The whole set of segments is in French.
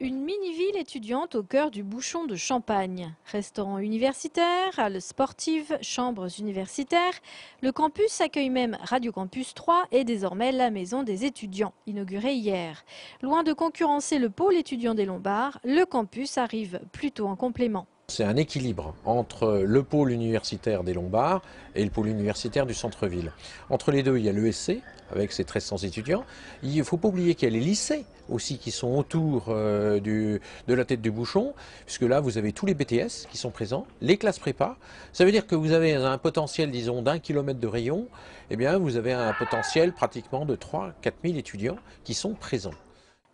Une mini-ville étudiante au cœur du bouchon de Champagne. Restaurants universitaires, halles sportives, chambres universitaires. Le campus accueille même Radio Campus 3 et désormais la maison des étudiants, inaugurée hier. Loin de concurrencer le pôle étudiant des Lombards, le campus arrive plutôt en complément. C'est un équilibre entre le pôle universitaire des Lombards et le pôle universitaire du centre-ville. Entre les deux, il y a l'ESC avec ses 1300 étudiants. Il ne faut pas oublier qu'il y a les lycées aussi qui sont autour de la tête du bouchon, puisque là, vous avez tous les BTS qui sont présents, les classes prépa. Ça veut dire que vous avez un potentiel, disons, d'1 kilomètre de rayon. Eh bien, vous avez un potentiel pratiquement de 3 4 000 étudiants qui sont présents.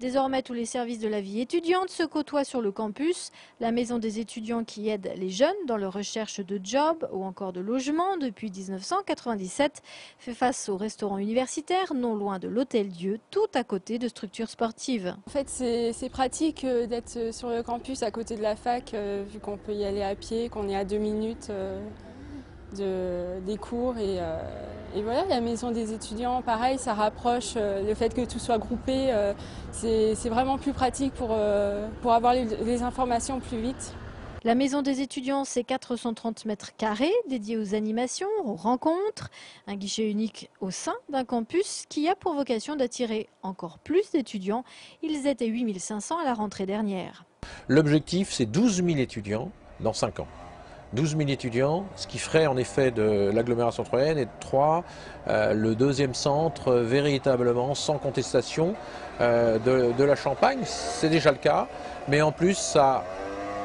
Désormais, tous les services de la vie étudiante se côtoient sur le campus. La maison des étudiants qui aide les jeunes dans leur recherche de job ou encore de logement depuis 1997 fait face au restaurant universitaire non loin de l'Hôtel-Dieu, tout à côté de structures sportives. En fait, c'est pratique d'être sur le campus à côté de la fac, vu qu'on peut y aller à pied, qu'on est à 2 minutes des cours. Et voilà, la maison des étudiants, pareil, ça rapproche. Le fait que tout soit groupé, c'est vraiment plus pratique pour avoir les informations plus vite. La maison des étudiants, c'est 430 mètres carrés dédiés aux animations, aux rencontres, un guichet unique au sein d'un campus qui a pour vocation d'attirer encore plus d'étudiants. Ils étaient 8500 à la rentrée dernière. L'objectif, c'est 12 000 étudiants dans 5 ans. 12 000 étudiants, ce qui ferait en effet de l'agglomération troyenne et de Troyes le deuxième centre véritablement sans contestation de la Champagne. C'est déjà le cas, mais en plus ça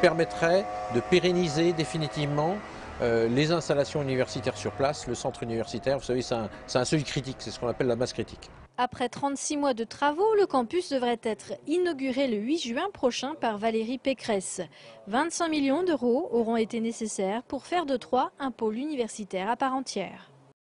permettrait de pérenniser définitivement les installations universitaires sur place, le centre universitaire. Vous savez, c'est un seuil critique, c'est ce qu'on appelle la masse critique. Après 36 mois de travaux, le campus devrait être inauguré le 8 juin prochain par Valérie Pécresse. 25 millions d'euros auront été nécessaires pour faire de Troyes un pôle universitaire à part entière.